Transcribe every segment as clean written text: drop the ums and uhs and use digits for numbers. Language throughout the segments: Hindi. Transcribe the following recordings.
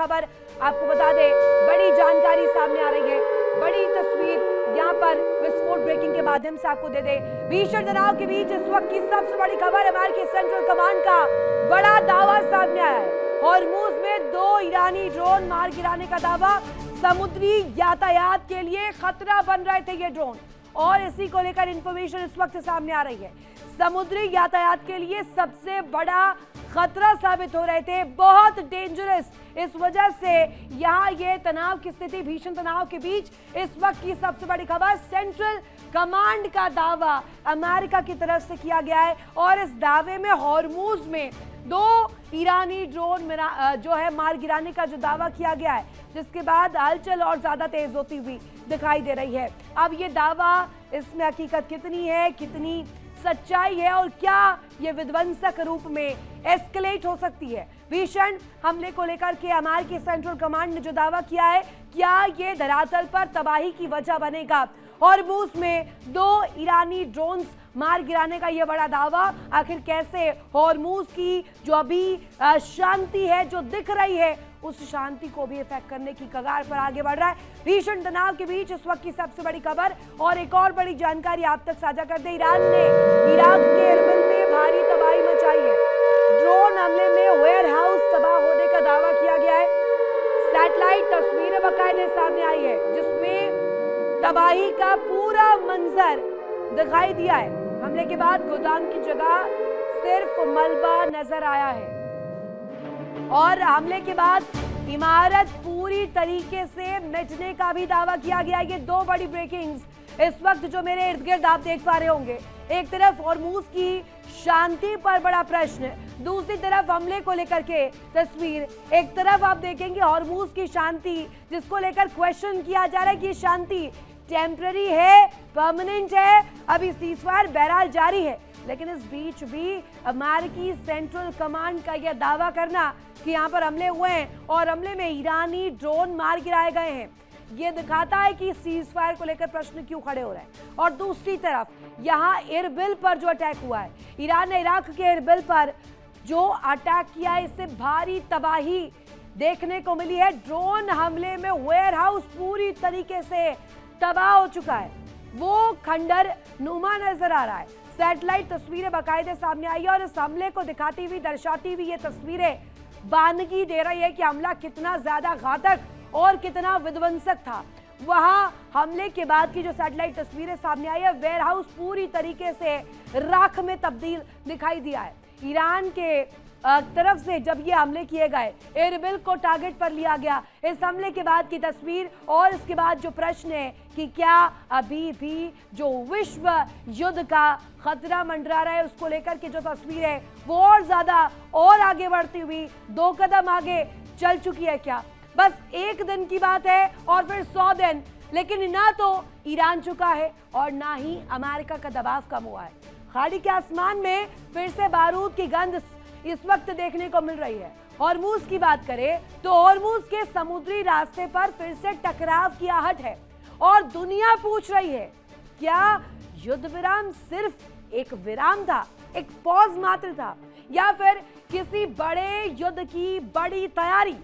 खबर आपको बता दें, बड़ी जानकारी सामने आ रही है, बड़ी तस्वीर यहाँ पर विस्फोट ब्रेकिंग के माध्यम से आपको दे दे। भीषण तनाव के बीच इस वक्त की सबसे बड़ी खबर, अमेरिकी सेंट्रल कमांड का बड़ा दावा सामने आया है। हॉर्मुज में 2 ईरानी ड्रोन मार गिराने का दावा। समुद्री यातायात के लिए खतरा बन रहे थे ये ड्रोन, और इसी को लेकर इंफॉर्मेशन इस वक्त सामने आ रही है। समुद्री यातायात के लिए सबसे बड़ा खतरा साबित हो रहे थे, बहुत डेंजरस। इस वजह से यहाँ ये तनाव की स्थिति, भीषण तनाव के बीच इस वक्त की सबसे बड़ी खबर, सेंट्रल कमांड का दावा अमेरिका की तरफ से किया गया है। और इस दावे में हॉर्मुज में 2 ईरानी ड्रोन जो है मार गिराने का जो दावा किया गया है, जिसके बाद हलचल और ज्यादा तेज होती हुई दिखाई दे रही है। अब ये दावा, इसमें हकीकत कितनी है, कितनी सच्चाई है, और क्या ये विध्वंसक रूप में एस्केलेट हो सकती है? भीषण हमले को लेकर के अमेरिकी सेंट्रल कमांड ने जो दावा किया है, क्या ये धरातल पर तबाही की वजह बनेगा? हॉर्मुज में 2 ईरानी ड्रोन्स मार गिराने का यह बड़ा दावा, आखिर कैसे हॉर्मुज की जो अभी शांति है, जो दिख रही है, उस शांति को भी इफेक्ट करने की कगार पर आगे बढ़ रहा है। भीषण तनाव के बीच इस वक्त की सबसे बड़ी खबर और एक और बड़ी जानकारी आप तक साझा कर दे। ईरान ने इराक के इरबिल में भारी तबाही मचाई है। ड्रोन हमले में वेयर हाउस तबाह होने का दावा किया गया है। सैटेलाइट तस्वीरें बाकायदे सामने आई है, जिसमें तबाही का पूरा मंजर दिखाई दिया है। हमले के बाद गोदाम की जगह सिर्फ मलबा नजर आया है, और हमले के बाद इमारत पूरी तरीके से मिटने का भी दावा किया गया। ये 2 बड़ी ब्रेकिंग्स इस वक्त जो मेरे इर्द गिर्द आप देख पा रहे होंगे। एक तरफ हॉर्मुज की शांति पर बड़ा प्रश्न, दूसरी तरफ हमले को लेकर के तस्वीर। एक तरफ आप देखेंगे हॉर्मुज की शांति, जिसको लेकर क्वेश्चन किया जा रहा है कि शांति टेम्पररी है, परमानेंट है, अभी सीजफायर बहरहाल जारी है। लेकिन इस बीच भी अमेरिकी सेंट्रल कमांड का यह दावा करना कि यहाँ पर हमले हुए हैं और हमले में ईरानी ड्रोन मार गिराए गए हैं, ये दिखाता है कि सीजफायर को लेकर प्रश्न क्यों खड़े हो रहे हैं। और दूसरी तरफ यहाँ इरबिल पर जो अटैक हुआ है, ईरान ने इराक के इरबिल पर जो अटैक किया है, इससे भारी तबाही देखने को मिली है। ड्रोन हमले में वेयर हाउस पूरी तरीके से तबाह हो चुका है, वो खंडर नुमा नजर आ रहा है। सैटेलाइट तस्वीरें बाकायदे सामने आई है, और इस हमले को दिखाती हुई, दर्शाती हुई ये तस्वीरें बानगी दे रही है कि हमला कितना ज्यादा घातक और कितना विध्वंसक था। वहां हमले के बाद की जो सैटेलाइट तस्वीरें सामने आई है, वेयर हाउस पूरी तरीके से राख में तब्दील दिखाई दिया है। ईरान के तरफ से जब ये हमले किए गए, एरबिल को टारगेट पर लिया गया। इस हमले के बाद की तस्वीर और इसके बाद जो प्रश्न है कि क्या अभी भी जो विश्व युद्ध का खतरा मंडरा रहा है, उसको लेकर के जो तस्वीर है वो और ज्यादा और आगे बढ़ती हुई 2 कदम आगे चल चुकी है। क्या बस 1 दिन की बात है और फिर 100 दिन, लेकिन ना तो ईरान चुका है और ना ही अमेरिका का दबाव कम हुआ है। खाड़ी के आसमान में फिर से बारूद की गंध इस वक्त देखने को मिल रही है। हॉर्मुज की बात करें तो हॉर्मुज के समुद्री रास्ते पर फिर से टकराव की आहट है, और दुनिया पूछ रही है क्या युद्ध विराम सिर्फ एक विराम था, एक पॉज मात्र था, या फिर किसी बड़े युद्ध की बड़ी तैयारी?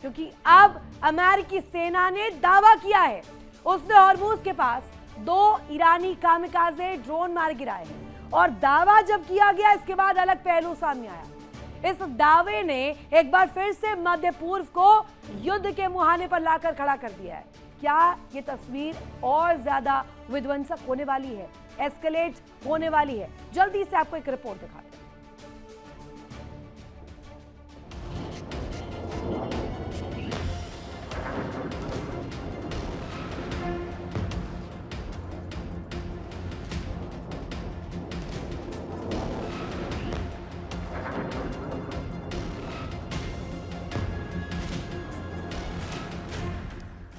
क्योंकि अब अमेरिकी सेना ने दावा किया है, उसने हॉर्मुज के पास 2 ईरानी कामिकाज़े ड्रोन मार गिराए हैं। और दावा जब किया गया, इसके बाद अलग पहलू सामने आया। इस दावे ने एक बार फिर से मध्य पूर्व को युद्ध के मुहाने पर लाकर खड़ा कर दिया है। क्या ये तस्वीर और ज्यादा विध्वंसक होने वाली है, एस्केलेट होने वाली है? जल्दी से आपको एक रिपोर्ट दिखाते हैं।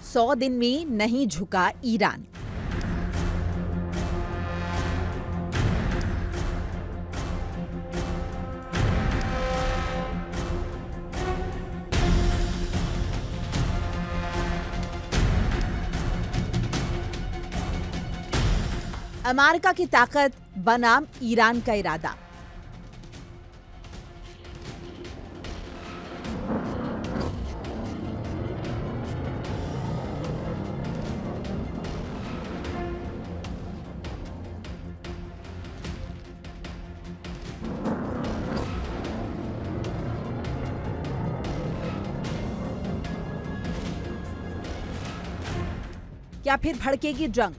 100 दिन में नहीं झुका ईरान। अमेरिका की ताकत बनाम ईरान का इरादा। क्या फिर भड़केगी जंग?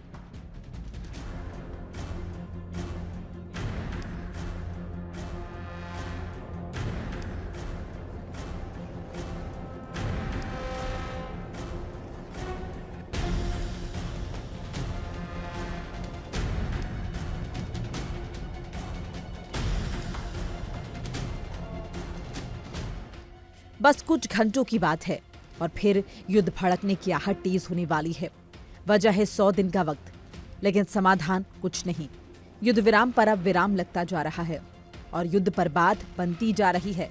बस कुछ घंटों की बात है और फिर युद्ध भड़कने की आहट तेज होने वाली है। वजह है 100 दिन का वक्त, लेकिन समाधान कुछ नहीं। युद्ध विराम पर अब विराम लगता जा रहा है और युद्ध पर बात बनती जा रही है।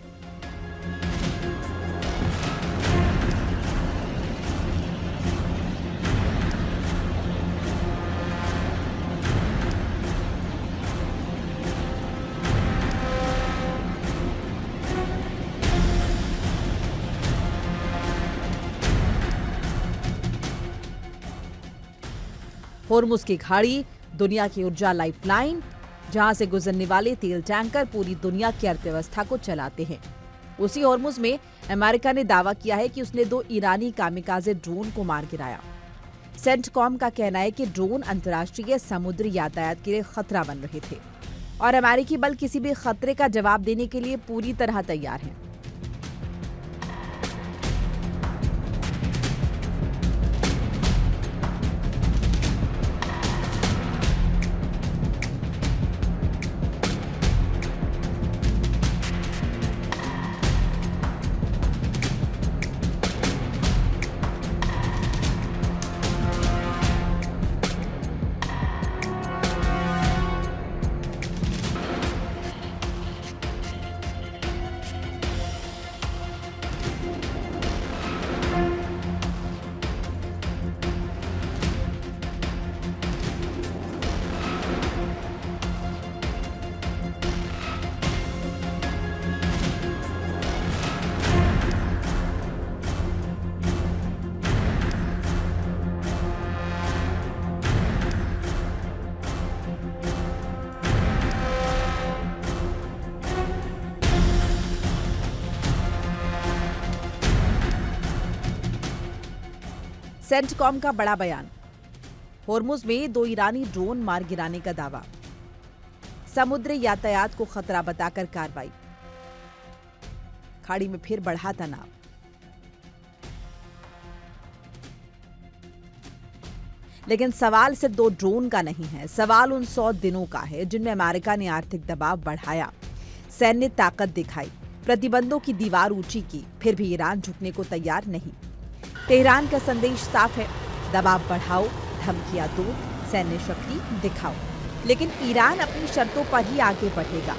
होर्मुज की खाड़ी दुनिया की ऊर्जा लाइफलाइन, जहां से गुजरने वाले तेल टैंकर पूरी दुनिया की अर्थव्यवस्था को चलाते हैं। उसी होर्मुज में अमेरिका ने दावा किया है कि उसने 2 ईरानी कामिकाजे ड्रोन को मार गिराया। सेंटकॉम का कहना है कि ड्रोन अंतर्राष्ट्रीय समुद्री यातायात के लिए खतरा बन रहे थे और अमेरिकी बल किसी भी खतरे का जवाब देने के लिए पूरी तरह तैयार हैं। सेंटकॉम का बड़ा बयान, होर्मुज में 2 ईरानी ड्रोन मार गिराने का दावा, समुद्री यातायात को खतरा बताकर कार्रवाई, खाड़ी में फिर बढ़ा तनाव। लेकिन सवाल सिर्फ 2 ड्रोन का नहीं है, सवाल उन 100 दिनों का है जिनमें अमेरिका ने आर्थिक दबाव बढ़ाया, सैन्य ताकत दिखाई, प्रतिबंधों की दीवार ऊंची की, फिर भी ईरान झुकने को तैयार नहीं। तेहरान का संदेश साफ है, दबाव बढ़ाओ, धमकियां दो, सैन्य शक्ति दिखाओ, लेकिन ईरान अपनी शर्तों पर ही आगे बढ़ेगा।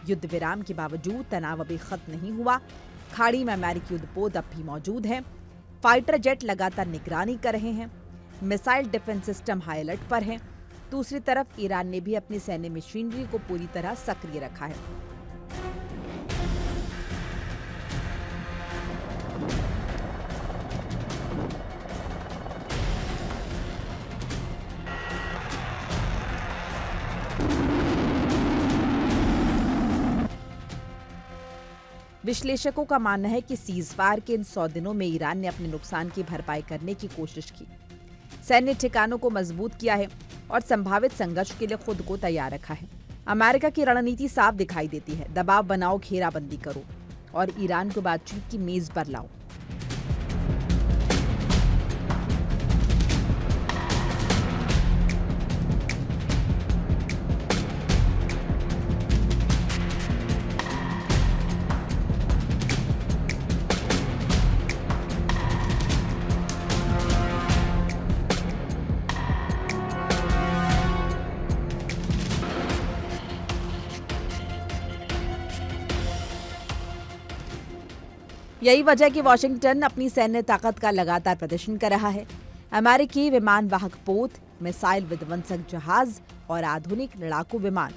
युद्ध विराम के बावजूद तनाव अभी खत्म नहीं हुआ। खाड़ी में अमेरिकी युद्धपोत अब भी मौजूद हैं। फाइटर जेट लगातार निगरानी कर रहे हैं। Missile defence system high alert पर है। दूसरी तरफ ईरान ने भी अपनी सैन्य मशीनरी को पूरी तरह सक्रिय रखा है। विश्लेषकों का मानना है कि सीजफायर के इन 100 दिनों में ईरान ने अपने नुकसान की भरपाई करने की कोशिश की, सैन्य ठिकानों को मजबूत किया है और संभावित संघर्ष के लिए खुद को तैयार रखा है। अमेरिका की रणनीति साफ दिखाई देती है, दबाव बनाओ, घेराबंदी करो और ईरान को बातचीत की मेज पर लाओ। यही वजह कि वाशिंगटन अपनी सैन्य ताकत का लगातार प्रदर्शन कर रहा है। अमेरिकी विमान वाहक पोत, मिसाइल विध्वंसक जहाज और आधुनिक लड़ाकू विमान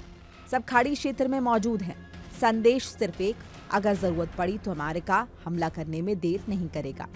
सब खाड़ी क्षेत्र में मौजूद हैं। संदेश सिर्फ एक, अगर जरूरत पड़ी तो अमेरिका हमला करने में देर नहीं करेगा।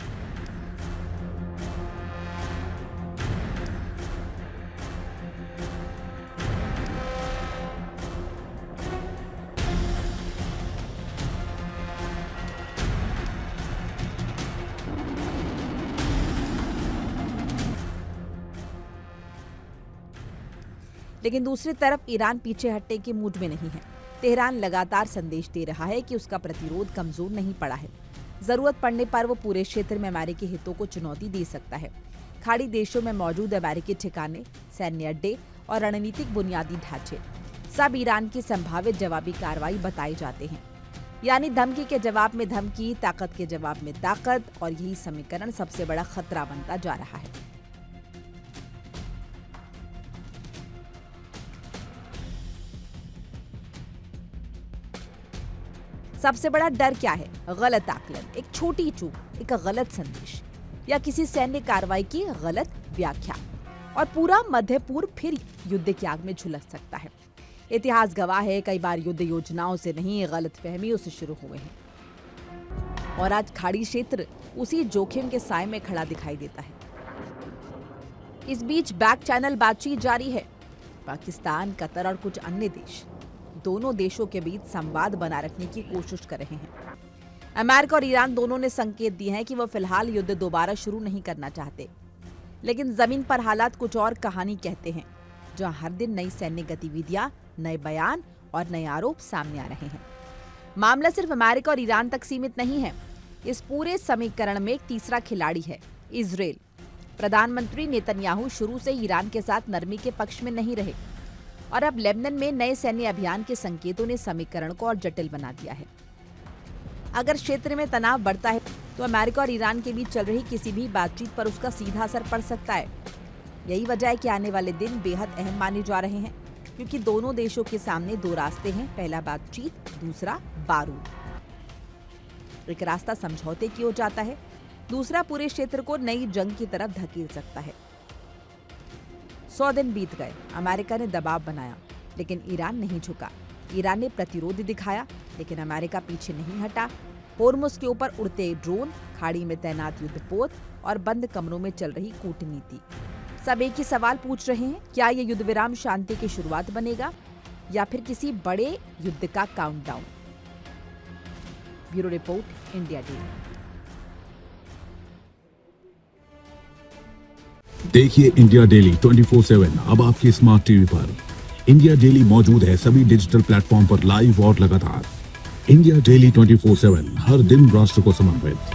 लेकिन दूसरी तरफ ईरान पीछे हटने के मूड में नहीं है। तेहरान लगातार संदेश दे रहा है कि उसका प्रतिरोध कमजोर नहीं पड़ा है। जरूरत पड़ने पर वो पूरे क्षेत्र में अमेरिकी हितों को चुनौती दे सकता है। खाड़ी देशों में मौजूद अमेरिकी ठिकाने, सैन्य अड्डे और रणनीतिक बुनियादी ढांचे सब ईरान की संभावित जवाबी कार्रवाई बताए जाते हैं। यानी धमकी के जवाब में धमकी, ताकत के जवाब में ताकत, और यही समीकरण सबसे बड़ा खतरा बनता जा रहा है। सबसे बड़ा डर क्या है? गलत आकलन, एक छोटी चूक, एक गलत संदेश या किसी सैन्य कार्रवाई की गलत व्याख्या, और पूरा मध्य पूर्व फिर युद्ध की आग में झुलस सकता है। इतिहास गवाह है, कई बार युद्ध योजनाओं से नहीं, गलतफहमियों से शुरू हुए हैं। और आज खाड़ी क्षेत्र उसी जोखिम के साए में खड़ा दिखाई देता है। इस बीच बैक चैनल बातचीत जारी है। पाकिस्तान, कतर और कुछ अन्य देश दोनों देशों के बीच संवाद बना रखने की कोशिश कर रहे हैं। अमेरिका और ईरान दोनों ने संकेत दिए हैं कि वो फिलहाल युद्ध दोबारा शुरू नहीं करना चाहते, लेकिन जमीन पर हालात कुछ और कहानी कहते हैं, जहां हर दिन नई सैन्य गतिविधियां, नए बयान और नए आरोप सामने आ रहे हैं। मामला सिर्फ अमेरिका और ईरान तक सीमित नहीं है। इस पूरे समीकरण में एक तीसरा खिलाड़ी है, इजराइल। प्रधानमंत्री नेतन्याहू शुरू से ईरान के साथ नरमी के पक्ष में नहीं रहे, और अब लेबनान में नए सैन्य अभियान के संकेतों ने समीकरण को और जटिल बना दिया है। अगर क्षेत्र में तनाव बढ़ता है तो अमेरिका और ईरान के बीच चल रही किसी भी बातचीत पर उसका सीधा असर पड़ सकता है। यही वजह है कि आने वाले दिन बेहद अहम माने जा रहे हैं, क्योंकि दोनों देशों के सामने दो रास्ते हैं, पहला बातचीत, दूसरा बारूद। एक रास्ता समझौते की ओर जाता है, दूसरा पूरे क्षेत्र को नई जंग की तरफ धकेल सकता है। 100 दिन बीत गए, अमेरिका ने दबाव बनाया, लेकिन ईरान नहीं झुका। ईरान ने प्रतिरोध दिखाया, लेकिन अमेरिका पीछे नहीं हटा। होर्मुज के ऊपर उड़ते ड्रोन, खाड़ी में तैनात युद्धपोत और बंद कमरों में चल रही कूटनीति, सब एक ही सवाल पूछ रहे हैं, क्या ये युद्ध विराम शांति की शुरुआत बनेगा या फिर किसी बड़े युद्ध का countdown? Bureau report, India daily. देखिए इंडिया डेली 24/7 अब आपके स्मार्ट टीवी पर। इंडिया डेली मौजूद है सभी डिजिटल प्लेटफॉर्म पर लाइव और लगातार। इंडिया डेली 24/7 हर दिन राष्ट्र को समर्पित।